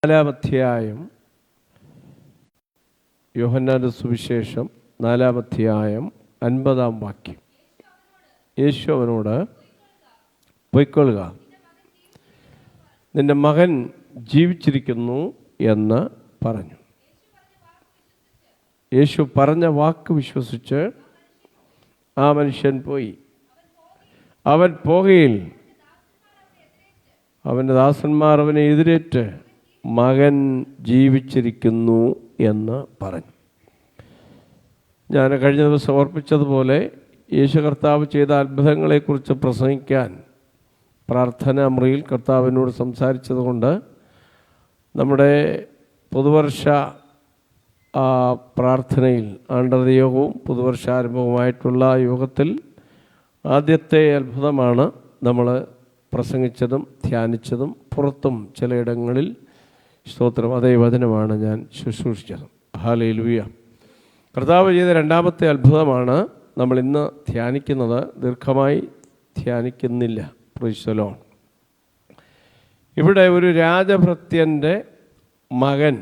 4-ാം അധ്യായം, യോഹന്നാന്റെ സുവിശേഷം 4-ാം അധ്യായം 50-ാം വാക്യം. യേശു അവനോട്, പൊയ്ക്കൊള്ളുക, നിന്റെ മകൻ ജീവിച്ചിരിക്കുന്നു എന്ന് പറഞ്ഞു. യേശു പറഞ്ഞ വാക്ക് വിശ്വസിച്ച് ആ മനുഷ്യൻ പോയി. അവൻ പോകയിൽ അവൻ്റെ ദാസന്മാർ അവനെ എതിരേറ്റ്, മകൻ ജീവിച്ചിരിക്കുന്നു എന്ന് പറഞ്ഞു. ഞാൻ കഴിഞ്ഞ ദിവസം ഓർപ്പിച്ചതുപോലെ യേശു കർത്താവ് ചെയ്ത അത്ഭുതങ്ങളെക്കുറിച്ച് പ്രസംഗിക്കാൻ പ്രാർത്ഥനാ മുറിയിൽ കർത്താവിനോട് സംസാരിച്ചതുകൊണ്ട് നമ്മുടെ പുതുവർഷ പ്രാർത്ഥനയിൽ ആണ്ടതയോഗവും പുതുവർഷാരംഭവുമായിട്ടുള്ള യോഗത്തിൽ ആദ്യത്തെ അത്ഭുതമാണ് നമ്മൾ പ്രസംഗിച്ചതും ധ്യാനിച്ചതും. പുറത്തും ചിലയിടങ്ങളിൽ സ്തോത്രം അതേ വചനമാണ് ഞാൻ ശുശ്രൂഷിച്ചത്. ഹല്ലേലൂയ. കർത്താവ് ചെയ്ത രണ്ടാമത്തെ അത്ഭുതമാണ് നമ്മൾ ഇന്ന് ധ്യാനിക്കുന്നത്. ദീർഘമായി ധ്യാനിക്കുന്നില്ല. Price the Lord. ഇവിടെ ഒരു രാജഭൃത്യൻ്റെ മകൻ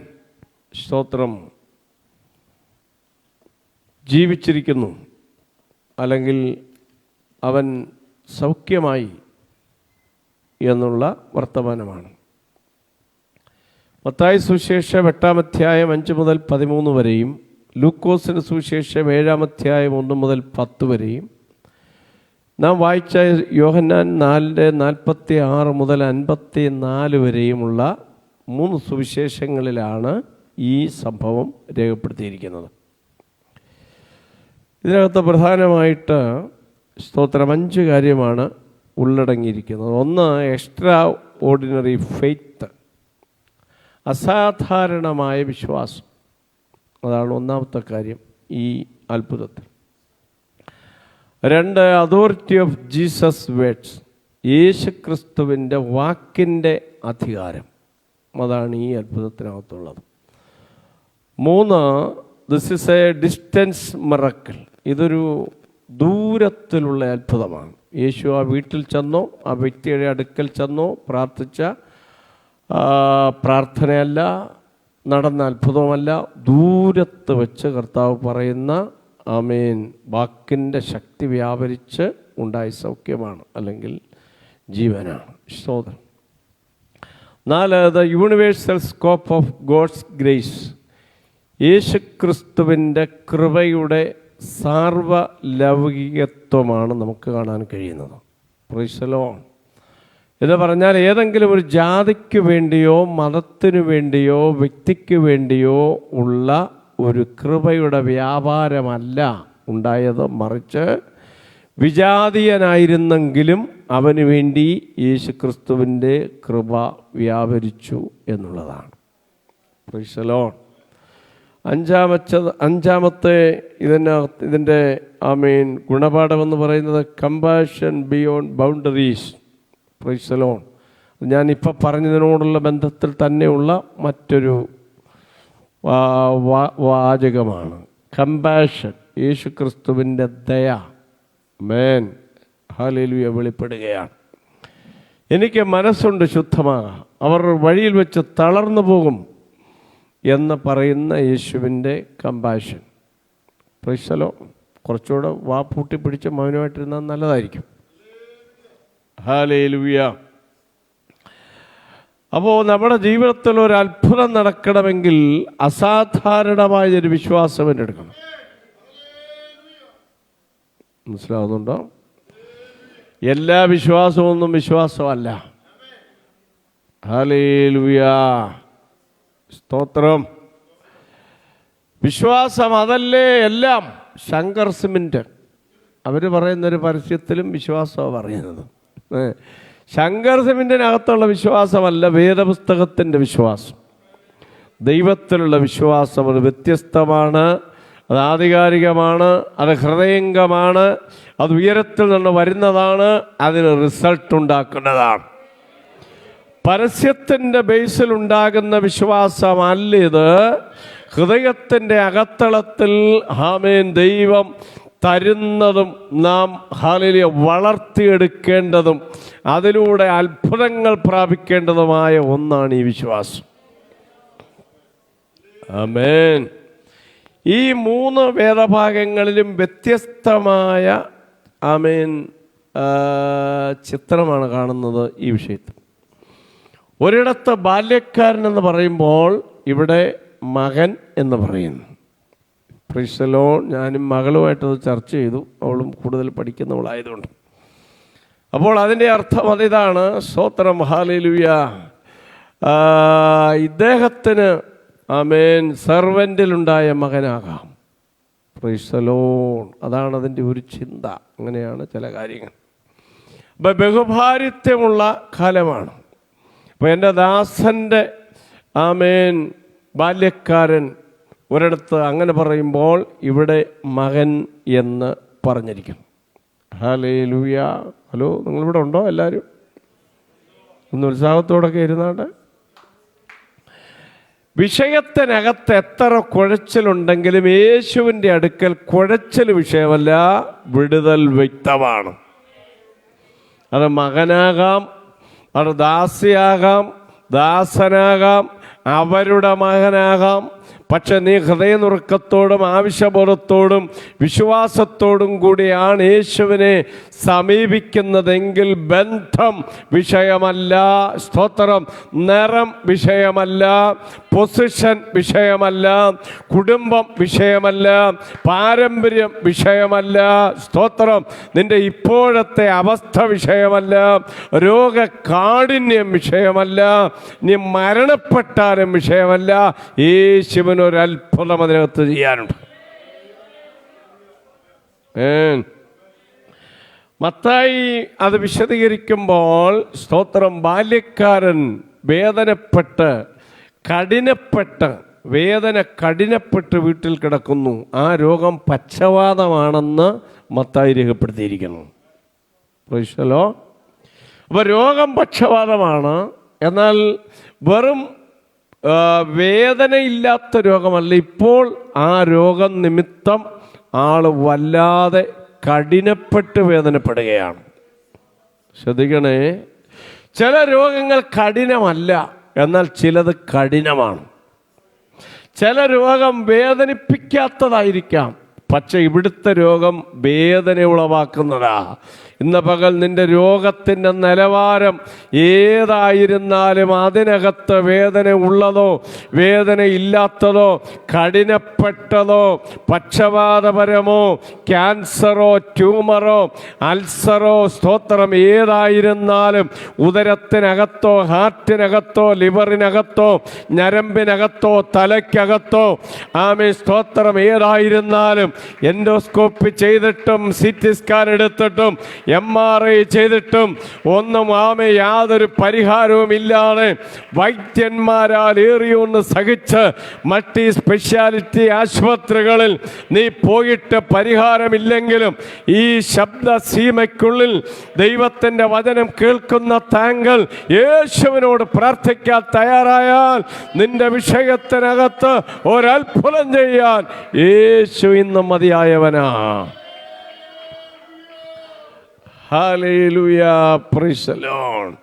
സ്തോത്രം ജീവിച്ചിരിക്കുന്നു, അല്ലെങ്കിൽ അവൻ സൗഖ്യമായി എന്നുള്ള വർത്തമാനമാണ്. മത്തായി സുവിശേഷം 8-ാം അധ്യായം 5 മുതൽ 13 വരെയും, ലൂക്കോസിന് സുവിശേഷം 7-ാം അധ്യായം 1 മുതൽ 10 വരെയും, നാം വായിച്ച യോഹന്നാൻ 4:46 മുതൽ 54 വരെയുമുള്ള 3 സുവിശേഷങ്ങളിലാണ് ഈ സംഭവം രേഖപ്പെടുത്തിയിരിക്കുന്നത്. ഇതിനകത്ത് പ്രധാനമായിട്ട് സ്തോത്രം 5 കാര്യമാണ് ഉള്ളടങ്ങിയിരിക്കുന്നത്. ഒന്ന്, എക്സ്ട്രാ ഓർഡിനറി ഫെയ്ത്ത്, അസാധാരണമായ വിശ്വാസം. അതാണ് ഒന്നാമത്തെ കാര്യം ഈ അത്ഭുതത്തിൽ. 2, അതോറിറ്റി ഓഫ് ജീസസ് വേർഡ്സ്, യേശുക്രിസ്തുവിൻ്റെ വാക്കിൻ്റെ അധികാരം. അതാണ് ഈ അത്ഭുതത്തിനകത്തുള്ളത്. 3, this is A distance miracle. ഇതൊരു ദൂരത്തിലുള്ള അത്ഭുതമാണ്. യേശു ആ വീട്ടിൽ ചെന്നോ, ആ വ്യക്തിയുടെ അടുക്കൽ ചെന്നോ പ്രാർത്ഥിച്ച പ്രാർത്ഥനയല്ല, നടന്ന അത്ഭുതമല്ല, ദൂരത്ത് വെച്ച് കർത്താവ് പറയുന്ന ആമേൻ വാക്കിൻ്റെ ശക്തി വ്യാപരിച്ച് ഉണ്ടായ സൗഖ്യമാണ്, അല്ലെങ്കിൽ ജീവനാണ്. സ്തോത്രം. 4, the universal scope of God's grace, യേശുക്രിസ്തുവിൻ്റെ കൃപയുടെ സാർവലൗകികത്വമാണ് നമുക്ക് കാണാൻ കഴിയുന്നത്. Praise the Lord. എന്ന് പറഞ്ഞാൽ ഏതെങ്കിലും ഒരു ജാതിക്ക് വേണ്ടിയോ മതത്തിനു വേണ്ടിയോ വ്യക്തിക്ക് വേണ്ടിയോ ഉള്ള ഒരു കൃപയുടെ വ്യാപാരമല്ല ഉണ്ടായത്, മറിച്ച് വിജാതീയനായിരുന്നെങ്കിലും അവന് വേണ്ടി യേശുക്രിസ്തുവിൻ്റെ കൃപ വ്യാപരിച്ചു എന്നുള്ളതാണ്. Price the Lord. അഞ്ചാമത്തെ ഇതിൻ്റെ ആമേൻ ഗുണപാഠമെന്ന് പറയുന്നത് compassion beyond boundaries. Price the Lord. ഞാനിപ്പോൾ പറഞ്ഞതിനോടുള്ള ബന്ധത്തിൽ തന്നെയുള്ള മറ്റൊരു വാചകമാണ് കമ്പാഷൻ. യേശുക്രിസ്തുവിൻ്റെ ദയ മേൻ ഹല്ലേലൂയ വെളിപ്പെടുകയാണ്. എനിക്ക് മനസ്സുണ്ട് ശുദ്ധമാകാം, അവർ വഴിയിൽ വെച്ച് തളർന്നു പോകും എന്ന് പറയുന്ന യേശുവിൻ്റെ കമ്പാഷൻ. Price the Lord. കുറച്ചുകൂടെ വാ പൂട്ടി പിടിച്ച് മൗനമായിട്ടിരുന്നാൽ നല്ലതായിരിക്കും. ഹല്ലേലൂയ. അപ്പോൾ നമ്മുടെ ജീവിതത്തിൽ ഒരു അത്ഭുതം നടക്കണമെങ്കിൽ അസാധാരണമായൊരു വിശ്വാസം എടുക്കണം. മനസ്സിലാവുന്നുണ്ടോ? എല്ലാ വിശ്വാസമൊന്നും വിശ്വാസമല്ല. ഹല്ലേലൂയ. സ്തോത്രം. വിശ്വാസം അതല്ലേ എല്ലാം. ശങ്കർ സിമൻറ്റ് അവർ പറയുന്നൊരു പരസ്യത്തിലും വിശ്വാസമാണ് പറയുന്നത്. ശങ്കർ സിമൻറ്റിനകത്തുള്ള വിശ്വാസമല്ല വേദപുസ്തകത്തിൻ്റെ വിശ്വാസം, ദൈവത്തിലുള്ള വിശ്വാസം. അത് വ്യത്യസ്തമാണ്, അത് ആധികാരികമാണ്, അത് ഹൃദയംഗമാണ്, അത് ഉയരത്തിൽ നിന്ന് വരുന്നതാണ്, അതിന് റിസൾട്ട് ഉണ്ടാക്കുന്നതാണ്. പരസ്യത്തിൻ്റെ ബേസിൽ ഉണ്ടാകുന്ന വിശ്വാസമല്ല ഇത്. ഹൃദയത്തിൻ്റെ അകത്തളത്തിൽ ആമേൻ ദൈവം തരുന്നതും നാം ഹല്ലേലൂയ വളർത്തിയെടുക്കേണ്ടതും അതിലൂടെ അത്ഭുതങ്ങൾ പ്രാപിക്കേണ്ടതുമായ ഒന്നാണ് ഈ വിശ്വാസം. ആമേൻ. ഈ 3 വേദഭാഗങ്ങളിലും വ്യത്യസ്തമായ ആമേൻ ചിത്രമാണ് കാണുന്നത് ഈ വിഷയത്തിൽ. ഒരിടത്ത് ബാല്യക്കാരൻ എന്ന് പറയുമ്പോൾ ഇവിടെ മകൻ എന്ന് പറയുന്നു. പ്രിസലോ ഞാനും മകളുമായിട്ടത് ചർച്ച ചെയ്തു, അവളും കൂടുതൽ പഠിക്കുന്നവളായതുകൊണ്ട്. അപ്പോൾ അതിൻ്റെ അർത്ഥം അതിതാണ്. സ്തോത്രം, ഹല്ലേലൂയ. ഇദ്ദേഹത്തിന് ആമേൻ സെർവൻറ്റിലുണ്ടായ മകനാകാം. പ്രിസലോ, അതാണ് അതിൻ്റെ ഒരു ചിന്ത. അങ്ങനെയാണ് ചില കാര്യങ്ങൾ. അപ്പം ബഹുഭാരിത്വമുള്ള കാലമാണ്. അപ്പോൾ എൻ്റെ ദാസൻ്റെ ആമേൻ ബാല്യക്കാരൻ ഒരിടത്ത് അങ്ങനെ പറയുമ്പോൾ ഇവിടെ മകൻ എന്ന് പറഞ്ഞിരിക്കുന്നു. ഹല്ലേലൂയ. ഹലോ, നിങ്ങളിവിടെ ഉണ്ടോ എല്ലാവരും? ഒന്ന് ഉത്സാഹത്തോടൊക്കെ ഇരുന്നാട്ടെ. വിഷയത്തിനകത്ത് എത്ര കുഴച്ചിലുണ്ടെങ്കിലും യേശുവിൻ്റെ അടുക്കൽ കുഴച്ചിൽ വിഷയമല്ല, വിടുതൽ വ്യക്തമാണ്. അത് മകനാകാം, അത് ദാസിയാകാം, ദാസനാകാം, അവരുടെ മകനാകാം. പക്ഷെ നീ ഹൃദയനുറുക്കത്തോടും ആവശ്യബോധത്തോടും വിശ്വാസത്തോടും കൂടിയാണ് യേശുവിനെ സമീപിക്കുന്നതെങ്കിൽ ബന്ധം വിഷയമല്ല. സ്തോത്രം. നിറം വിഷയമല്ല, പൊസിഷൻ വിഷയമല്ല, കുടുംബം വിഷയമല്ല, പാരമ്പര്യം വിഷയമല്ല. സ്തോത്രം. നിന്റെ ഇപ്പോഴത്തെ അവസ്ഥ വിഷയമല്ല, രോഗകാഠിന്യം വിഷയമല്ല, നീ മരണപ്പെട്ടാലും വിഷയമല്ല. യേശുവിന് ഒരു അത്ഭുതം അതിനകത്ത് ചെയ്യാനുണ്ട്. മത്തായി അത് വിശദീകരിക്കുമ്പോൾ സ്തോത്രം, ബാല്യക്കാരൻ കഠിനപ്പെട്ട് വീട്ടിൽ കിടക്കുന്നു. ആ രോഗം പക്ഷവാതമാണെന്ന് മത്തായി രേഖപ്പെടുത്തിയിരിക്കുന്നു. പ്രൈസലോ. അപ്പോൾ രോഗം പക്ഷവാതമാണ്, എന്നാൽ വെറും വേദനയില്ലാത്ത രോഗമല്ല. ഇപ്പോൾ ആ രോഗം നിമിത്തം ആൾ വല്ലാതെ കഠിനപ്പെട്ട് വേദനപ്പെടുകയാണ്. ശ്രദ്ധിക്കണേ, ചില രോഗങ്ങൾ കഠിനമല്ല, എന്നാൽ ചിലത് കഠിനമാണ്. ചില രോഗം വേദനിപ്പിക്കാത്തതായിരിക്കാം, പക്ഷെ ഇവിടുത്തെ രോഗം വേദന ഉളവാക്കുന്നതാ. ഇന്ന് പകൽ നിന്റെ രോഗത്തിൻ്റെ നിലവാരം ഏതായിരുന്നാലും അതിനകത്ത് വേദന ഉള്ളതോ വേദന ഇല്ലാത്തതോ കഠിനപ്പെട്ടതോ പക്ഷപാതപരമോ ക്യാൻസറോ ട്യൂമറോ അൾസറോ സ്തോത്രം ഏതായിരുന്നാലും ഉദരത്തിനകത്തോ ഹാർട്ടിനകത്തോ ലിവറിനകത്തോ ഞരമ്പിനകത്തോ തലയ്ക്കകത്തോ ആമേ സ്തോത്രം ഏതായിരുന്നാലും എൻഡോസ്കോപ്പി ചെയ്തിട്ടും സിറ്റി സ്കാൻ എടുത്തിട്ടും MRI ചെയ്തിട്ടും ഒന്നും യാതൊരു പരിഹാരവും ഇല്ലാതെ വൈദ്യന്മാരാൽ ഏറിയൊന്ന് സഹിച്ച് മൾട്ടി സ്പെഷ്യാലിറ്റി ആശുപത്രികളിൽ നീ പോയിട്ട് പരിഹാരമില്ലെങ്കിലും ഈ ശബ്ദ സീമയ്ക്കുള്ളിൽ ദൈവത്തിൻ്റെ വചനം കേൾക്കുന്ന താങ്കൾ യേശുവിനോട് പ്രാർത്ഥിക്കാൻ തയ്യാറായാൽ നിന്റെ വിഷയത്തിനകത്ത് ഒരത്ഭുതം ചെയ്യാൻ യേശു ഇന്നും മതിയായവനാ. Hallelujah, praise the lord.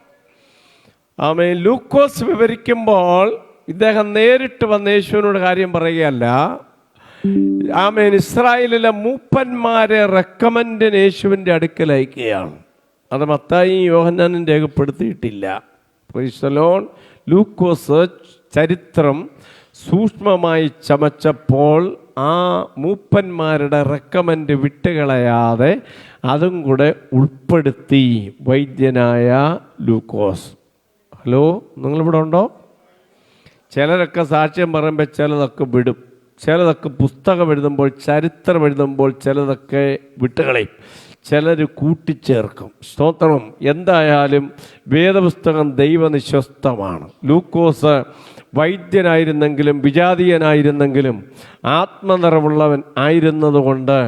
Amen. Lukose വിവരിക്കുമ്പോൾ ഇദ്ദേഹം നേരിട്ട് വന്ന് യേശുവിനോട് കാര്യം പറയുകയല്ല. ആമേൻ. ഇസ്രായേലിലെ മൂപ്പന്മാരെ റെക്കമെൻഡിന് യേശുവിൻ്റെ അടുക്കൽ അയക്കുകയാണ്. അത് മത്തായി യോഹന്നാനും രേഖപ്പെടുത്തിയിട്ടില്ല. Praise the lord. ലൂക്കോസ് ചരിത്രം സൂക്ഷ്മമായി ചമച്ചപ്പോൾ ആ മൂപ്പന്മാരുടെ റെക്കമെൻഡ് വിട്ടുകളയാതെ അതും കൂടെ ഉൾപ്പെടുത്തി വൈദ്യനായ ലൂക്കോസ്. ഹലോ, നിങ്ങളിവിടെ ഉണ്ടോ? ചിലരൊക്കെ സാക്ഷ്യം പറയുമ്പോൾ ചിലതൊക്കെ വിടും, ചിലതൊക്കെ പുസ്തകം എഴുതുമ്പോൾ ചരിത്രം എഴുതുമ്പോൾ ചിലതൊക്കെ വിട്ടുകളയും, ചിലർ കൂട്ടിച്ചേർക്കും. സ്തോത്രം. എന്തായാലും വേദപുസ്തകം ദൈവനിശ്വസ്തമാണ്. ലൂക്കോസ് വൈദ്യനായിരുന്നെങ്കിലും വിജാതീയനായിരുന്നെങ്കിലും ആത്മനിറവുള്ളവൻ ആയിരുന്നതുകൊണ്ട്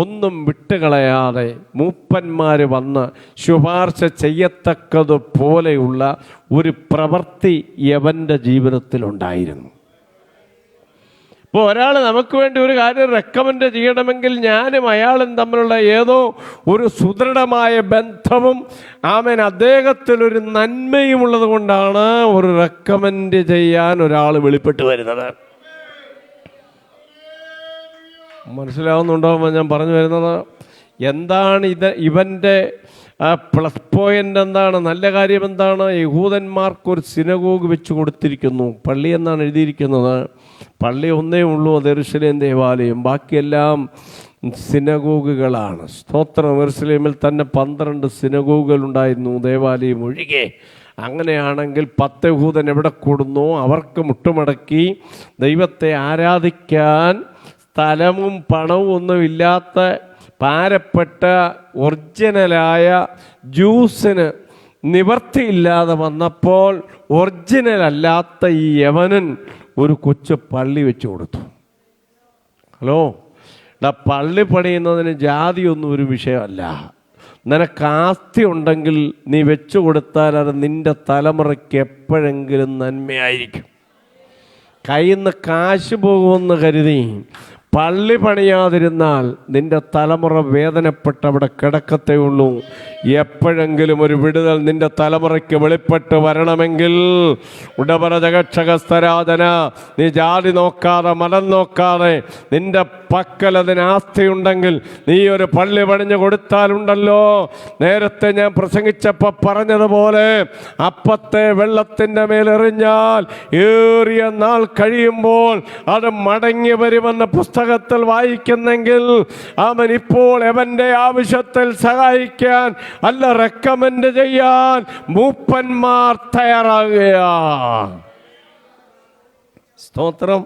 ഒന്നും വിട്ടുകളയാതെ മൂപ്പന്മാർ വന്ന് ശുപാർശ ചെയ്യത്തക്കതുപോലെയുള്ള ഒരു പ്രവൃത്തി യവൻ്റെ ജീവിതത്തിലുണ്ടായിരുന്നു. ഇപ്പോൾ ഒരാൾ നമുക്ക് വേണ്ടി ഒരു കാര്യം റെക്കമെൻഡ് ചെയ്യണമെങ്കിൽ ഞാനും അയാളും തമ്മിലുള്ള ഏതോ ഒരു സുദൃഢമായ ബന്ധവും ആമേൻ അദ്ദേഹത്തിലൊരു നന്മയും ഉള്ളത് കൊണ്ടാണ് ഒരു റെക്കമെൻഡ് ചെയ്യാൻ ഒരാൾ വെളിപ്പെട്ട് വരുന്നത്. മനസ്സിലാവുന്നുണ്ടോ ഞാൻ പറഞ്ഞു വരുന്നത്? എന്താണ് ഇവൻ്റെ പ്ലസ് പോയിൻ്റ് എന്താണ്? നല്ല കാര്യം എന്താണ്? യഹൂദന്മാർക്കൊരു സിനഗോഗ് വെച്ച് കൊടുത്തിരിക്കുന്നു. പള്ളി എന്നാണ് എഴുതിയിരിക്കുന്നത്. പള്ളി ഒന്നേ ഉള്ളൂ, അത് യെരൂശലേം ദേവാലയം. ബാക്കിയെല്ലാം സിനഗോഗുകളാണ്. സ്തോത്രം. യെരൂശലേമിൽ തന്നെ 12 സിനഗോഗുകൾ ഉണ്ടായിരുന്നു, ദേവാലയം ഒഴികെ. അങ്ങനെയാണെങ്കിൽ 10 യഹൂദൻ എവിടെ കൂടുന്നു? അവർക്ക് മുട്ടുമടക്കി ദൈവത്തെ ആരാധിക്കാൻ സ്ഥലവും പണവും ഒന്നുമില്ലാത്ത പാരപ്പെട്ട ഒറിജിനലായ ജ്യൂസിന് നിവർത്തിയില്ലാതെ വന്നപ്പോൾ ഒറിജിനൽ അല്ലാത്ത ഈ യവനൻ ഒരു കൊച്ചു പള്ളി വെച്ച് കൊടുത്തു. ഹലോ, പള്ളി പണിയുന്നതിന് ജാതിയൊന്നും ഒരു വിഷയമല്ല. നിനക്ക് ആസ്തി ഉണ്ടെങ്കിൽ നീ വെച്ചു കൊടുത്താൽ അത് നിൻ്റെ തലമുറയ്ക്ക് എപ്പോഴെങ്കിലും നന്മയായിരിക്കും. കയ്യിൽ നിന്ന് കാശ് പോകുമെന്ന് കരുതി പള്ളി പണിയാതിരുന്നാൽ നിന്റെ തലമുറ വേദനപ്പെട്ട് അവിടെ കിടക്കത്തേ ഉള്ളൂ. എപ്പോഴെങ്കിലും ഒരു വിടുതൽ നിന്റെ തലമുറയ്ക്ക് വെളിപ്പെട്ട് വരണമെങ്കിൽ ഉടപര ജഗക്ഷകസ്തരാധന, നീ ജാതി നോക്കാതെ മതം നോക്കാതെ നിന്റെ പക്കൽ അതിന് ആസ്തിയുണ്ടെങ്കിൽ നീ ഒരു പള്ളി പണിഞ്ഞു കൊടുത്താലുണ്ടല്ലോ, നേരത്തെ ഞാൻ പ്രസംഗിച്ചപ്പോൾ പറഞ്ഞതുപോലെ അപ്പത്തെ വെള്ളത്തിൻ്റെ മേലെറിഞ്ഞാൽ ഏറിയ നാൾ കഴിയുമ്പോൾ അത് മടങ്ങി വരുമെന്ന് പുസ്തകത്തിൽ വായിക്കുന്നെങ്കിൽ അവൻ ഇപ്പോൾ അവൻ്റെ ആവശ്യത്തിൽ സഹായിക്കാൻ അല്ല റെക്കമെൻഡ് ചെയ്യാൻ മൂപ്പന്മാർ തയ്യാറാകുകയാണ്. സ്തോത്രം.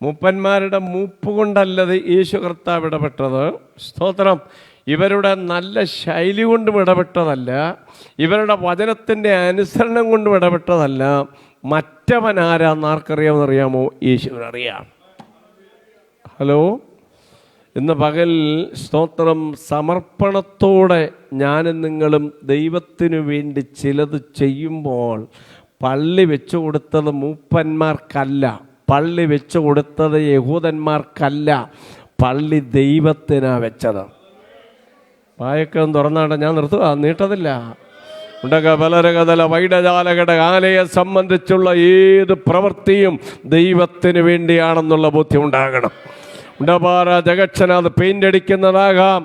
മൂപ്പന്മാരുടെ മൂപ്പ് കൊണ്ടല്ലത് യേശു കർത്താവ് ഇടപെട്ടത്. സ്തോത്രം. ഇവരുടെ നല്ല ശൈലി കൊണ്ടും ഇടപെട്ടതല്ല, ഇവരുടെ വചനത്തിൻ്റെ അനുസരണം കൊണ്ടും ഇടപെട്ടതല്ല. മറ്റവൻ ആരാന്ന് ആർക്കറിയാമെന്നറിയാമോ? യേശുവിനറിയാം. ഹലോ, ഇന്ന് പകൽ സ്തോത്രം സമർപ്പണത്തോടെ ഞാനും നിങ്ങളും ദൈവത്തിനു വേണ്ടി ചിലത് ചെയ്യുമ്പോൾ പള്ളി വെച്ചു കൊടുത്തത് മൂപ്പന്മാർക്കല്ല, പള്ളി വെച്ചു കൊടുത്തത് യഹൂദന്മാർക്കല്ല, പള്ളി ദൈവത്തിനാ വെച്ചത്. വായക്കം തുറന്നാട്ടെ, ഞാൻ നിർത്തുക, നീട്ടതില്ല. ഉണ്ടകബലരകതല വൈഡജാലകട ആലയെ സംബന്ധിച്ചുള്ള ഏത് പ്രവൃത്തിയും ദൈവത്തിന് വേണ്ടിയാണെന്നുള്ള ബോധ്യം ഉണ്ടാകണം. ഉണ്ടപാറ ജഗക്ഷന അത് പെയിൻ്റ് അടിക്കുന്നതാകാം,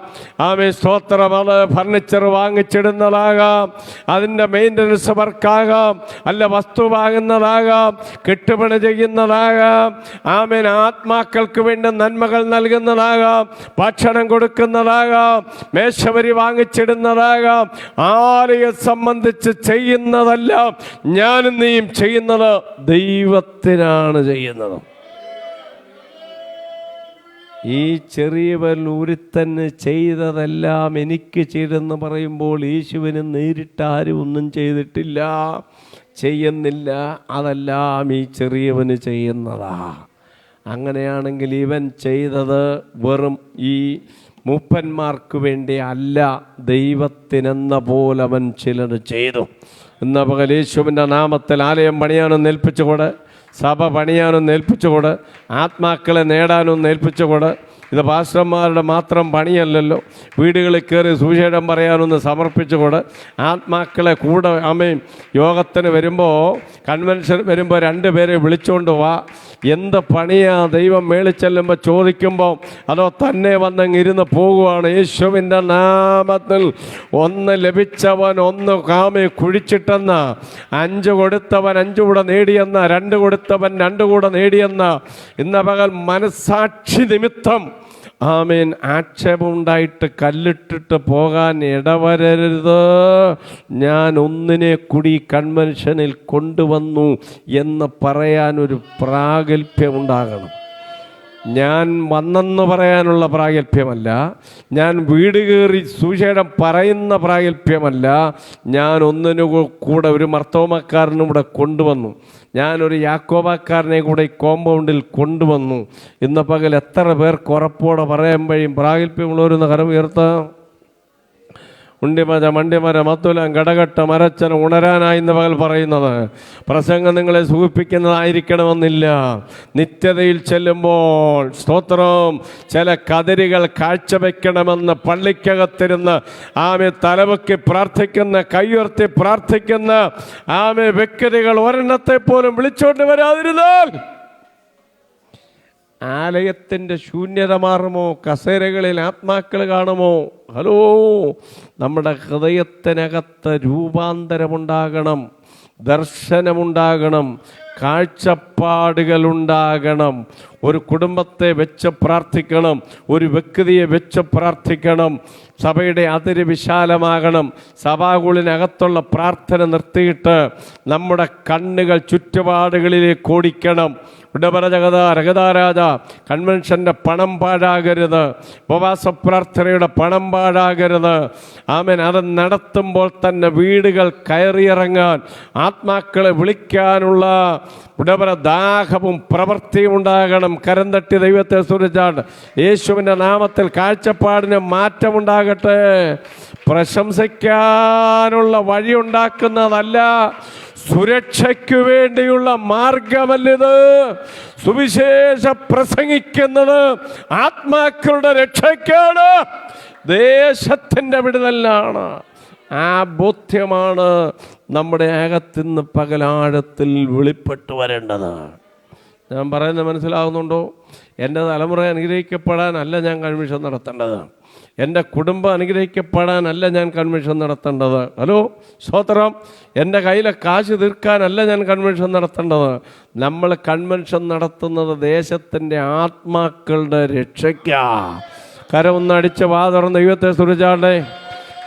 ആമേ സ്തോത്രം, അത് ഫർണിച്ചർ വാങ്ങിച്ചിടുന്നതാകാം, അതിൻ്റെ മെയിൻ്റനൻസ് വർക്കാകാം, അല്ല വസ്തു വാങ്ങുന്നതാകാം, കെട്ടുപണി ചെയ്യുന്നതാകാം, ആമേൻ ആത്മാക്കൾക്ക് വേണ്ടി നന്മകൾ നൽകുന്നതാകാം, ഭക്ഷണം കൊടുക്കുന്നതാകാം, മേശവരി വാങ്ങിച്ചിടുന്നതാകാം. ആലയെ സംബന്ധിച്ച് ചെയ്യുന്നതെല്ലാം ഞാനും നീയും ചെയ്യുന്നത് ദൈവത്തിനാണ് ചെയ്യുന്നത്. ഈ ചെറിയവൻ ഒരുത്തന് ചെയ്തതെല്ലാം എനിക്ക് ചെയ്തെന്ന് പറയുമ്പോൾ യേശുവിന് നേരിട്ട് ആരും ഒന്നും ചെയ്തിട്ടില്ല, ചെയ്യുന്നില്ല. അതെല്ലാം ഈ ചെറിയവന് ചെയ്യുന്നതാ. അങ്ങനെയാണെങ്കിൽ ഇവൻ ചെയ്തത് വെറും ഈ മൂപ്പന്മാർക്ക് വേണ്ടി അല്ല, ദൈവത്തിനെന്ന പോലെ അവൻ ചിലത് ചെയ്തു. എന്ന പകൽ യേശുവിൻ്റെ നാമത്തിൽ ആലയം പണിയാനൊന്ന് ഏൽപ്പിച്ചുകൂടെ, സഭ പണിയാനൊന്ന് ഏൽപ്പിച്ചുകൂടെ, ആത്മാക്കളെ നേടാനൊന്ന് ഏൽപ്പിച്ചുകൂടെ. ഇത് പാസ്റ്റർമാരുടെ മാത്രം പണിയല്ലല്ലോ. വീടുകളിൽ കയറി സുവിശേഷം പറയാനൊന്ന് സമർപ്പിച്ചുകൂടെ. ആത്മാക്കളെ കൂടെ അമ്മയും യോഗത്തിന് വരുമ്പോൾ, കൺവെൻഷൻ വരുമ്പോൾ 2 പേരെ വിളിച്ചുകൊണ്ട് വാ. എന്ത് പണിയാ ദൈവം മേളിച്ചെല്ലുമ്പോൾ ചോദിക്കുമ്പോൾ അതോ തന്നെ വന്നങ്ങിരുന്ന് പോകുവാണ്. യേശുവിൻ്റെ നാമത്തിൽ 1 ലഭിച്ചവൻ 1 കാമി കുഴിച്ചിട്ടെന്ന, 5 കൊടുത്തവൻ 5 കൂടെ നേടിയെന്ന, 2 കൊടുത്തവൻ 2 കൂടെ നേടിയെന്ന. ഇന്ന് പകൽ മനസാക്ഷി നിമിത്തം ആമേൻ ആക്ഷേപമുണ്ടായിട്ട് കല്ലിട്ടിട്ട് പോകാൻ ഇടവരരുത്. ഞാൻ ഒന്നിനെ കൂടി കൺവെൻഷനിൽ കൊണ്ടുവന്നു എന്ന് പറയാനൊരു പ്രാഗൽഭ്യമുണ്ടാകണം. ഞാൻ വന്നെന്ന് പറയാനുള്ള പ്രാഗൽഭ്യമല്ല, ഞാൻ വീട് കയറി സുവിശേഷം പറയുന്ന പ്രാഗൽഭ്യമല്ല. ഞാൻ ഒന്നിനു കൂടെ ഒരു മർത്തോമക്കാരനും കൂടെ കൊണ്ടുവന്നു, ഞാനൊരു യാക്കോബാക്കാരനെ കൂടെ ഈ കോമ്പൗണ്ടിൽ കൊണ്ടുവന്നു. ഇന്ന് പകൽ എത്ര പേർക്ക് ഉറപ്പോടെ പറയുമ്പോഴും പ്രാഗൽഭ്യമുള്ളവരെന്ന് കരം ഉയർത്താം. ഉണ്ടിമര മണ്ടിമര മത്തുലം കടകട്ട മരച്ചന ഉണരാനായി ഇന്ന് പകൽ പറയുന്നത് പ്രസംഗം നിങ്ങളെ സൂചിപ്പിക്കുന്നതായിരിക്കണമെന്നില്ല. നിത്യതയിൽ ചെല്ലുമ്പോൾ സ്തോത്രം ചില കതിരുകൾ കാഴ്ചവെക്കണമെന്ന് പള്ളിക്കകത്തിരുന്ന് ആമെ തലവെക്കി പ്രാർത്ഥിക്കുന്ന, കയ്യുയർത്തി പ്രാർത്ഥിക്കുന്ന ആമെ വ്യക്തികൾ ഒരെണ്ണത്തെ പോലും വിളിച്ചോണ്ട് വരാതിരുന്നാൽ ആലയത്തിൻ്റെ ശൂന്യത മാറുമോ? കസേരകളിൽ ആത്മാക്കൾ കാണുമോ? ഹലോ, നമ്മുടെ ഹൃദയത്തിനകത്ത് രൂപാന്തരമുണ്ടാകണം, ദർശനമുണ്ടാകണം, കാഴ്ചപ്പാടുകളുണ്ടാകണം. ഒരു കുടുംബത്തെ വെച്ച് പ്രാർത്ഥിക്കണം, ഒരു വ്യക്തിയെ വെച്ച് പ്രാർത്ഥിക്കണം. സഭയുടെ അതിര് വിശാലമാകണം. സഭാകുളിനകത്തുള്ള പ്രാർത്ഥന നിർത്തിയിട്ട് നമ്മുടെ കണ്ണുകൾ ചുറ്റുപാടുകളിലേക്ക് ഓടിക്കണം. ഉടപരജഗത രഗതാരാജ കൺവെൻഷൻ്റെ പണം പാഴാകരുത്, ഉപവാസ പ്രാർത്ഥനയുടെ പണം പാഴാകരുത്. ആമേൻ. അത് നടത്തുമ്പോൾ തന്നെ വീടുകൾ കയറിയിറങ്ങാൻ, ആത്മാക്കളെ വിളിക്കാനുള്ള ഉടപര ദാഹവും പ്രവൃത്തിയും ഉണ്ടാകണം. കരം തട്ടി ദൈവത്തെ സ്തുതിച്ചാട്ട് യേശുവിൻ്റെ നാമത്തിൽ കാഴ്ചപ്പാടിന് മാറ്റമുണ്ടാകട്ടെ. പ്രശംസിക്കാനുള്ള വഴി ഉണ്ടാക്കുന്നതല്ല, സുരക്ഷയ്ക്കു വേണ്ടിയുള്ള മാർഗമല്ലിത്. സുവിശേഷ പ്രസംഗിക്കുന്നത് ആത്മാക്കളുടെ രക്ഷയ്ക്കാണ്, ദേശത്തിൻ്റെ വിടുതലിനാണ്. ആ ബോധ്യമാണ് നമ്മുടെ അകത്തുനിന്ന് പകലാഴത്തിൽ വെളിപ്പെട്ടു വരേണ്ടത്. ഞാൻ പറയുന്നത് മനസ്സിലാകുന്നുണ്ടോ? എൻ്റെ തലമുറ അനുഗ്രഹിക്കപ്പെടാനല്ല ഞാൻ കൺവെൻഷൻ നടത്തേണ്ടത്, എൻ്റെ കുടുംബം അനുഗ്രഹിക്കപ്പെടാനല്ല ഞാൻ കൺവെൻഷൻ നടത്തേണ്ടത്. ഹലോ, സ്തോത്രം. എൻ്റെ കയ്യിലെ കാശ് തീർക്കാനല്ല ഞാൻ കൺവെൻഷൻ നടത്തേണ്ടത്. നമ്മൾ കൺവെൻഷൻ നടത്തുന്നത് ദേശത്തിൻ്റെ ആത്മാക്കളുടെ രക്ഷയ്ക്കാ. കരമൊന്നടിച്ച് വാ തുറന്ന് ദൈവത്തെ സ്തുതിച്ചാട്ടെ.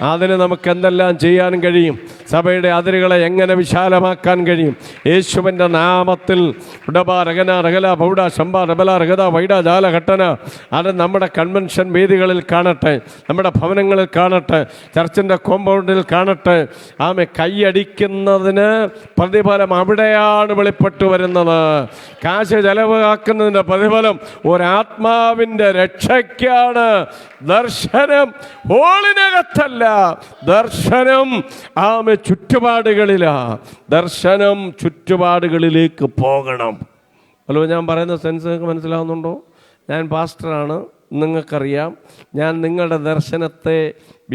അതിന് നമുക്ക് എന്തെല്ലാം ചെയ്യാൻ കഴിയും? സഭയുടെ അതിരുകളെ എങ്ങനെ വിശാലമാക്കാൻ കഴിയും? യേശുവിൻ്റെ നാമത്തിൽ അത് നമ്മുടെ കൺവെൻഷൻ വേദികളിൽ കാണട്ടെ, നമ്മുടെ ഭവനങ്ങളിൽ കാണട്ടെ, ചർച്ചിൻ്റെ കോമ്പൗണ്ടിൽ കാണട്ടെ. ആമെ, കൈയടിക്കുന്നതിന് പ്രതിഫലം അവിടെയാണ് വെളിപ്പെട്ടു വരുന്നത്. കാശ് ചെലവാക്കുന്നതിൻ്റെ പ്രതിഫലം ഒരാത്മാവിൻ്റെ രക്ഷയ്ക്കാണ്. ദർശനം ഹോളിനകത്തല്ല, ദർശനം ആമെ ചുറ്റുപാടുകളിലാ. ദർശനം ചുറ്റുപാടുകളിലേക്ക് പോകണം. ഹലോ, ഞാൻ പറയുന്ന സെൻസ് നിങ്ങൾക്ക് മനസ്സിലാവുന്നുണ്ടോ? ഞാൻ പാസ്റ്ററാണ്, നിങ്ങൾക്കറിയാം. ഞാൻ നിങ്ങളുടെ ദർശനത്തെ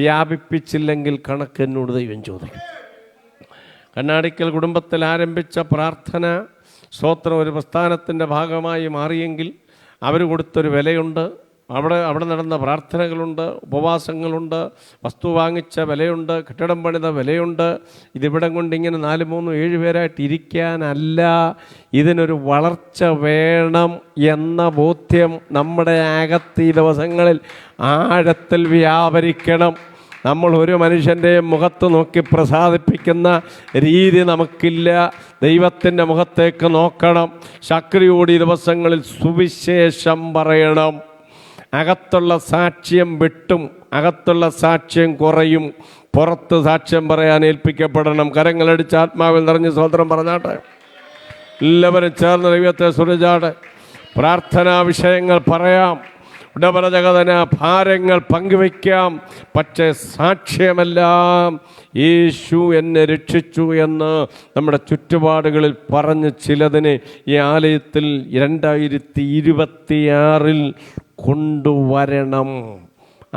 വ്യാപിപ്പിച്ചില്ലെങ്കിൽ കണക്ക് എന്നോട് ദൈവം ചോദിക്കും. കണ്ണാടിക്കൽ കുടുംബത്തിൽ ആരംഭിച്ച പ്രാർത്ഥന സ്തോത്രം ഒരു പ്രസ്ഥാനത്തിൻ്റെ ഭാഗമായി മാറിയെങ്കിൽ അവർ കൊടുത്തൊരു വിലയുണ്ട്. അവിടെ നടന്ന പ്രാർത്ഥനകളുണ്ട്, ഉപവാസങ്ങളുണ്ട്, വസ്തു വാങ്ങിച്ച വിലയുണ്ട്, കെട്ടിടം പണിത വിലയുണ്ട്. ഇതിവിടം കൊണ്ട് ഇങ്ങനെ 4, 3, 7 പേരായിട്ട് ഇരിക്കാനല്ല, ഇതിനൊരു വളർച്ച വേണം എന്ന ബോധ്യം നമ്മുടെ അകത്ത് ഈ ദിവസങ്ങളിൽ ആഴത്തിൽ വ്യാപരിക്കണം. നമ്മൾ ഒരു മനുഷ്യൻ്റെ മുഖത്ത് നോക്കി പ്രസാദിപ്പിക്കുന്ന രീതി നമുക്കില്ല. ദൈവത്തിൻ്റെ മുഖത്തേക്ക് നോക്കണം. ശക്തിയോടെ ഈ ദിവസങ്ങളിൽ സുവിശേഷം പറയണം. അകത്തുള്ള സാക്ഷ്യം വെട്ടും, അകത്തുള്ള സാക്ഷ്യം കുറയും. പുറത്ത് സാക്ഷ്യം പറയാൻ ഏൽപ്പിക്കപ്പെടണം. കരങ്ങളടിച്ച് ആത്മാവിൽ നിറഞ്ഞ് സ്വതന്ത്രം പറഞ്ഞാട്ടെ. എല്ലാവരും ചേർന്ന് ദൈവത്തെ സ്തുതിച്ചാട്ടെ. പ്രാർത്ഥനാ വിഷയങ്ങൾ പറയാം, ഉടപരജഗതന ഭാരങ്ങൾ പങ്കുവയ്ക്കാം. പക്ഷേ സാക്ഷ്യമെല്ലാം യേശു എന്നെ രക്ഷിച്ചു എന്ന് നമ്മുടെ ചുറ്റുപാടുകളിൽ പറഞ്ഞ് ചിലതിനെ ഈ ആലയത്തിൽ 2026 കൊണ്ടുവരണം.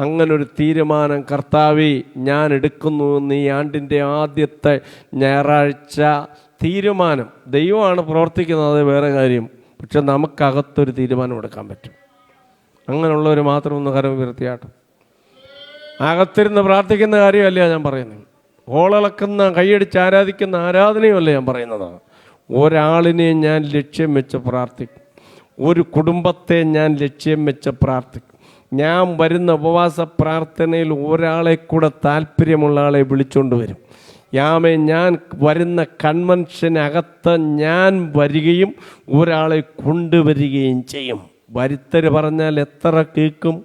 അങ്ങനൊരു തീരുമാനം കർത്താവേ ഞാൻ എടുക്കുന്നു എന്ന് ഈ ആണ്ടിൻ്റെ ആദ്യത്തെ ഞായറാഴ്ച തീരുമാനം. ദൈവമാണ് പ്രവർത്തിക്കുന്നത്, അത് വേറെ കാര്യം. പക്ഷെ നമുക്കകത്തൊരു തീരുമാനം എടുക്കാൻ പറ്റും. അങ്ങനെയുള്ളവർ മാത്രം ഒന്ന് കരം ഉയർത്തിയാട്ടെ. അകത്തിരുന്ന് പ്രാർത്ഥിക്കുന്ന കാര്യമല്ല ഞാൻ പറയുന്നത്, ഓളളക്കുന്ന കൈയടിച്ച് ആരാധിക്കുന്ന ആരാധനയുമല്ല ഞാൻ പറയുന്നത്. ഒരാളിനെ ഞാൻ ലക്ഷ്യം വെച്ച് പ്രാർത്ഥിക്കും, ഒരു കുടുംബത്തെ ഞാൻ ലക്ഷ്യം വെച്ച് പ്രാർത്ഥിക്കും. ഞാൻ വരുന്ന ഉപവാസ പ്രാർത്ഥനയിൽ ഒരാളെ കൂടെ താല്പര്യമുള്ള ആളെ വിളിച്ചുകൊണ്ട് വരും. ഞാൻ വരുന്ന കൺവെൻഷനകത്ത് ഞാൻ വരികയും ഒരാളെ കൊണ്ടുവരികയും ചെയ്യും. വരുത്തര് പറഞ്ഞാൽ എത്ര കേൾക്കും?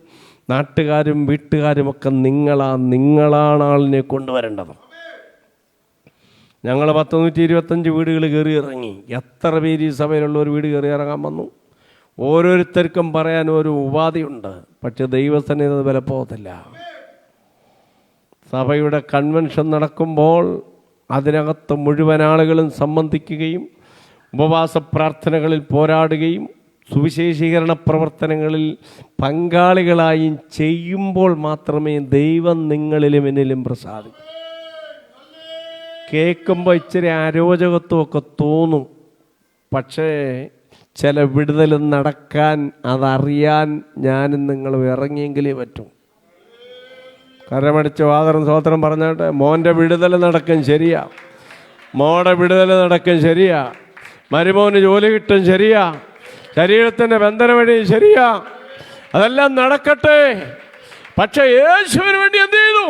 നാട്ടുകാരും വീട്ടുകാരുമൊക്കെ നിങ്ങളാണ് ആളിനെ കൊണ്ടുവരേണ്ടത്. ഞങ്ങൾ 125 വീടുകൾ കയറി ഇറങ്ങി. എത്ര പേര് ഈ സഭയിലുള്ള ഒരു വീട് കയറി ഇറങ്ങാൻ വന്നു? ഓരോരുത്തർക്കും പറയാൻ ഒരു ഉപാധിയുണ്ട്, പക്ഷെ ദൈവസന്നിധി അത് വിലപ്പോകത്തില്ല. സഭയുടെ കൺവെൻഷൻ നടക്കുമ്പോൾ അതിനകത്ത് മുഴുവൻ ആളുകളും സംബന്ധിക്കുകയും ഉപവാസ പ്രാർത്ഥനകളിൽ പോരാടുകയും സുവിശേഷീകരണ പ്രവർത്തനങ്ങളിൽ പങ്കാളികളായും ചെയ്യുമ്പോൾ മാത്രമേ ദൈവം നിങ്ങളിലും എന്നിലും പ്രസാദിക്കൂ. കേൾക്കുമ്പോൾ ഇച്ചിരി അരോചകത്വമൊക്കെ തോന്നും, പക്ഷേ ചില വിടുതൽ നടക്കാൻ അതറിയാൻ ഞാനും നിങ്ങളും ഇറങ്ങിയെങ്കിലേ പറ്റും. കരമടിച്ച് വാതറും സ്വോത്രം പറഞ്ഞാട്ടെ. മോൻ്റെ വിടുതൽ നടക്കും, ശരിയാ. മോടെ വിടുതൽ നടക്കും, ശരിയാ. മരുമോന് ജോലി കിട്ടും, ശരിയാ. ശരീരത്തിൻ്റെ ബന്ധന വഴി, ശരിയാ. അതെല്ലാം നടക്കട്ടെ. പക്ഷെ യേശുവിന് വേണ്ടി എന്ത് ചെയ്തു?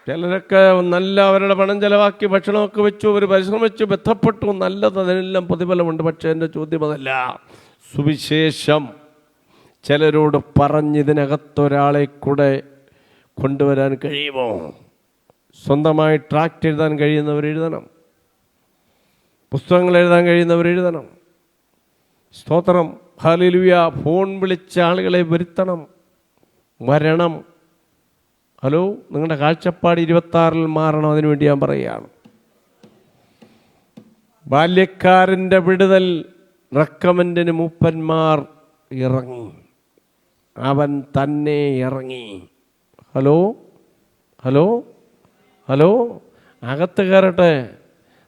ചിലരൊക്കെ നല്ല അവരുടെ പണം ചെലവാക്കി ഭക്ഷണമൊക്കെ വെച്ചു, അവർ പരിശ്രമിച്ചു, ബന്ധപ്പെട്ടു, നല്ലത്, അതിനെല്ലാം പ്രതിഫലമുണ്ട്. പക്ഷേ എൻ്റെ ചോദ്യം അതല്ല. സുവിശേഷം ചിലരോട് പറഞ്ഞിതിനകത്തൊരാളെ കൂടെ കൊണ്ടുവരാൻ കഴിയുമോ? സ്വന്തമായി ട്രാക്റ്റ് എഴുതാൻ കഴിയുന്നവർ എഴുതണം, പുസ്തകങ്ങൾ എഴുതാൻ കഴിയുന്നവർ എഴുതണം. സ്തോത്രം, ഹല്ലേലൂയ. ഫോൺ വിളിച്ച ആളുകളെ വരുത്തണം, വരണം. ഹലോ, നിങ്ങളുടെ കാഴ്ചപ്പാട് 26 മാറണം. അതിനുവേണ്ടി ഞാൻ പറയുകയാണ്. ബാല്യക്കാരൻ്റെ വിടുതൽ റെക്കമെൻഡിന് മൂപ്പന്മാർ ഇറങ്ങി, അവൻ തന്നെ ഇറങ്ങി. ഹലോ ഹലോ ഹലോ, അകത്ത് കയറട്ടെ.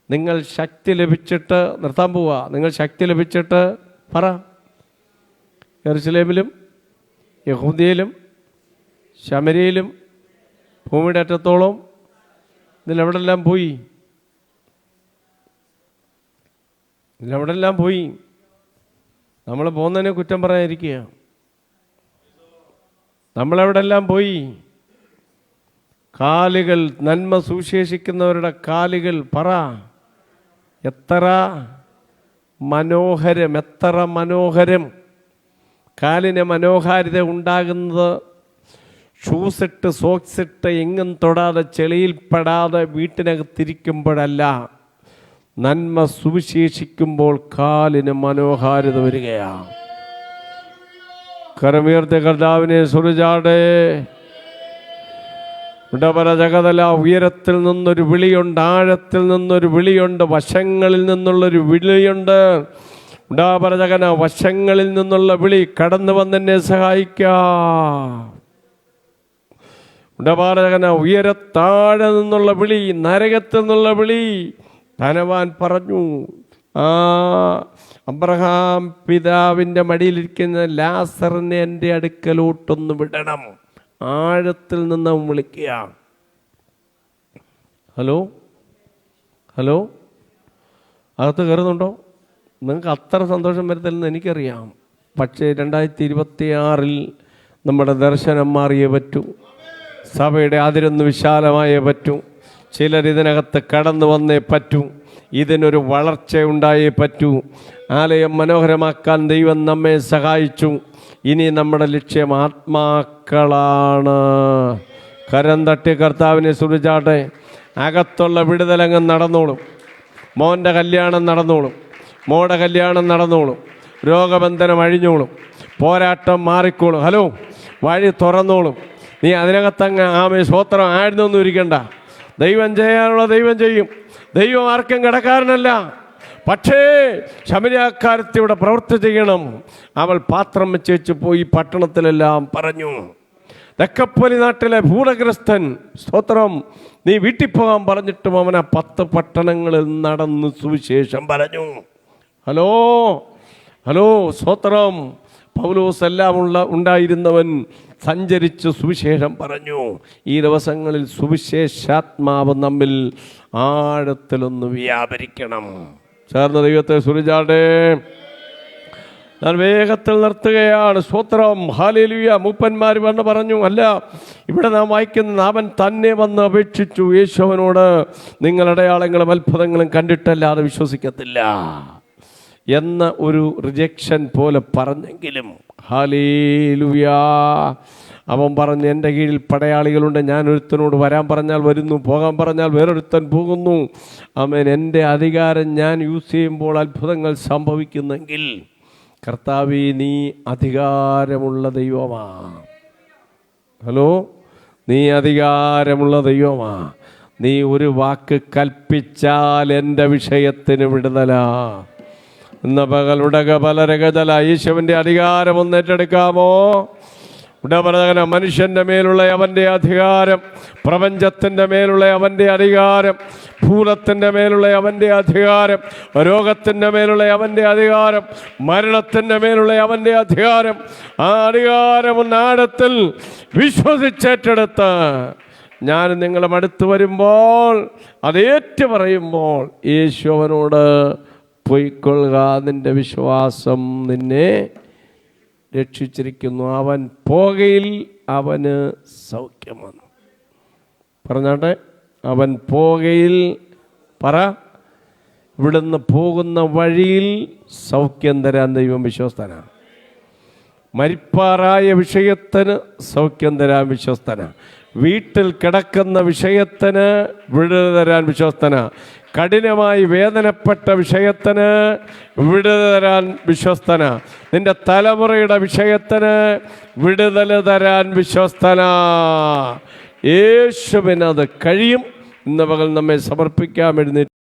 നിങ്ങൾ ശക്തി ലഭിച്ചിട്ട് നിർത്താൻ പോവുക. നിങ്ങൾ ശക്തി ലഭിച്ചിട്ട് പറ. യെരുശലേമിലും യഹൂദയിലും ശമരിയിലും ഭൂമിയുടെ അറ്റത്തോളം ഇതിലെവിടെല്ലാം പോയി? ഇതിലെവിടെല്ലാം പോയി? നമ്മൾ പോകുന്നതിനെ കുറ്റം പറയാതിരിക്കുക. നമ്മളെവിടെല്ലാം പോയി? കാലുകൾ, നന്മ സുവിശേഷിക്കുന്നവരുടെ കാലുകൾ പറ. എത്ര മനോഹരം, എത്ര മനോഹരം. കാലിന് മനോഹാരിത ഉണ്ടാകുന്നത് ഷൂസിട്ട് സോക്സിട്ട് എങ്ങും തൊടാതെ ചെളിയിൽപ്പെടാതെ വീട്ടിനകത്തിരിക്കുമ്പോഴല്ല, നന്മ സുവിശേഷിക്കുമ്പോൾ കാലിന് മനോഹാരിത വരികയാണ്. കരമുയർത്തിയ കർത്താവിനെ സുരജാടേ. ഉടപര ജഗതല. ഉയരത്തിൽ നിന്നൊരു വിളിയുണ്ട്, ആഴത്തിൽ നിന്നൊരു വിളിയുണ്ട്, വശങ്ങളിൽ നിന്നുള്ളൊരു വിളിയുണ്ട്. ഉടാപര ജഗന, വശങ്ങളിൽ നിന്നുള്ള വിളി കടന്നു വന്നെന്നെ സഹായിക്കാം. ഉടപാര ജഗന, ഉയരത്താഴെ നിന്നുള്ള വിളി, നരകത്തിൽ നിന്നുള്ള വിളി. ധനവാൻ പറഞ്ഞു, അബ്രഹാം പിതാവിൻ്റെ മടിയിലിരിക്കുന്ന ലാസറിനെ എൻ്റെ അടുക്കലോട്ടൊന്ന് വിടണം. ആഴത്തിൽ നിന്ന് വിളിക്കുക. ഹലോ ഹലോ, അകത്ത് കയറുന്നുണ്ടോ? നിങ്ങൾക്ക് അത്ര സന്തോഷം വരത്തില്ലെന്ന് എനിക്കറിയാം. പക്ഷേ 2026 നമ്മുടെ ദർശനം മാറിയേ പറ്റൂ. സഭയുടെ അതിരൊന്ന് വിശാലമായേ പറ്റൂ. ചിലരിതിനകത്ത് കടന്നു വന്നേ പറ്റൂ. ഇതിനൊരു വളർച്ച ഉണ്ടായേ പറ്റൂ. ആലയം മനോഹരമാക്കാൻ ദൈവം നമ്മെ സഹായിച്ചു. ഇനി നമ്മുടെ ലക്ഷ്യം ആത്മാക്കളാണ്. കരം തട്ടി കർത്താവിനെ സ്തുതിച്ചാട്ടെ. അകത്തുള്ള വിടുതലങ്ങ് നടന്നോളും. മോൻ്റെ കല്യാണം നടന്നോളും, മോടെ കല്യാണം നടന്നോളും, രോഗബന്ധനം അഴിഞ്ഞോളും, പോരാട്ടം മാറിക്കോളും. ഹലോ, വഴി തുറന്നോളും. നീ അതിനകത്തങ്ങ് ആമേ സ്വോത്രം ആയിരുന്നൊന്നും ഇരിക്കണ്ട. ദൈവം ചെയ്യാനുള്ള ദൈവം ചെയ്യും. ദൈവം ആർക്കും കിടക്കാരനല്ല. പക്ഷേ ശമരിയാക്കാരത്തി ഇവിടെ പ്രവൃത്തി ചെയ്യണം. അവൾ പാത്രം വെച്ച് പോയി പട്ടണത്തിലെല്ലാം പറഞ്ഞു. തെക്കപ്പൊലി നാട്ടിലെ ഭൂതഗ്രസ്തൻ, സ്തോത്രം, നീ വീട്ടിൽ പോകാൻ പറഞ്ഞിട്ടും അവൻ 10 പട്ടണങ്ങളിൽ നടന്ന് സുവിശേഷം പറഞ്ഞു. ഹലോ ഹലോ, സ്തോത്രം. പൗലോസ് എല്ലാം ഉണ്ടായിരുന്നവൻ സഞ്ചരിച്ച് സുവിശേഷം പറഞ്ഞു. ഈ ദിവസങ്ങളിൽ സുവിശേഷാത്മാവ് നമ്മിൽ ആഴത്തിലൊന്ന് വ്യാപരിക്കണം. ചേർന്ന ദൈവത്തെ സുരിജാടേ. ഞാൻ വേഗത്തിൽ നിർത്തുകയാണ്. സ്തോത്രം, ഹല്ലേലൂയ. മൂപ്പന്മാർ വന്ന് പറഞ്ഞു, അല്ല, ഇവിടെ നാം വായിക്കുന്ന അവൻ തന്നെ വന്ന് അപേക്ഷിച്ചു യേശുവിനോട്, നിങ്ങൾ അടയാളങ്ങളും അത്ഭുതങ്ങളും കണ്ടിട്ടല്ലാതെ വിശ്വസിക്കത്തില്ല എന്ന ഒരു റിജക്ഷൻ പോലെ പറഞ്ഞെങ്കിലും ഹല്ലേലൂയ, അവൻ പറഞ്ഞു, എൻ്റെ കീഴിൽ പടയാളികളുണ്ട്. ഞാൻ ഒരുത്തനോട് വരാൻ പറഞ്ഞാൽ വരുന്നു, പോകാൻ പറഞ്ഞാൽ വേറൊരുത്തൻ പോകുന്നു. ആമേൻ. എൻ്റെ അധികാരം ഞാൻ യൂസ് ചെയ്യുമ്പോൾ അത്ഭുതങ്ങൾ സംഭവിക്കുന്നെങ്കിൽ കർത്താവേ, നീ അധികാരമുള്ള ദൈവമാ. ഹലോ, നീ അധികാരമുള്ള ദൈവമാ. നീ ഒരു വാക്ക് കൽപ്പിച്ചാൽ എൻ്റെ വിഷയത്തിന് വിടുതലാ. ഇന്ന് പകൽ ഉടക പലരകജല യേശുവിൻ്റെ അധികാരം ഒന്ന് ഏറ്റെടുക്കാമോ? ഉടപറകന മനുഷ്യൻ്റെ മേലുള്ള അവൻ്റെ അധികാരം, പ്രപഞ്ചത്തിൻ്റെ മേലുള്ള അവൻ്റെ അധികാരം, ഭൂതത്തിൻ്റെ മേലുള്ള അവൻ്റെ അധികാരം, രോഗത്തിൻ്റെ മേലുള്ള അവൻ്റെ അധികാരം, മരണത്തിൻ്റെ മേലുള്ള അവൻ്റെ അധികാരം, ആ അധികാരം നാടത്തിൽ വിശ്വസിച്ചേറ്റെടുത്ത് ഞാൻ നിങ്ങളും അടുത്ത് വരുമ്പോൾ അതേറ്റു പറയുമ്പോൾ യേശു അവനോട് പൊയ്ക്കൊള്ളുക, നിൻ്റെ വിശ്വാസം നിന്നെ രക്ഷിച്ചിരിക്കുന്നു. അവൻ പോകയിൽ അവന് സൗഖ്യം വന്നു. പറഞ്ഞാട്ടെ, അവൻ പോകയിൽ, പറ, ഇവിടുന്ന് പോകുന്ന വഴിയിൽ സൗഖ്യം തരാൻ ദൈവം വിശ്വസ്തനാണ്. മരിപ്പാറായ വിഷയത്തിന് സൗഖ്യം തരാൻ വിശ്വസ്തനാണ്. വീട്ടിൽ കിടക്കുന്ന വിഷയത്തിന് വിടുതൽ തരാൻ വിശ്വസ്തനാണ്. കഠിനമായി വേദനപ്പെട്ട വിഷയത്തിന് വിടുതൽ തരാൻ വിശ്വസ്തനാണ്. നിന്റെ തലമുറയുടെ വിഷയത്തിന് വിടുതൽ തരാൻ വിശ്വസ്തനാണ്. യേശുവിനത് കഴിയും. ഇന്ന് പകൽ നമ്മെ സമർപ്പിക്കാം. എഴുന്നേറ്റ്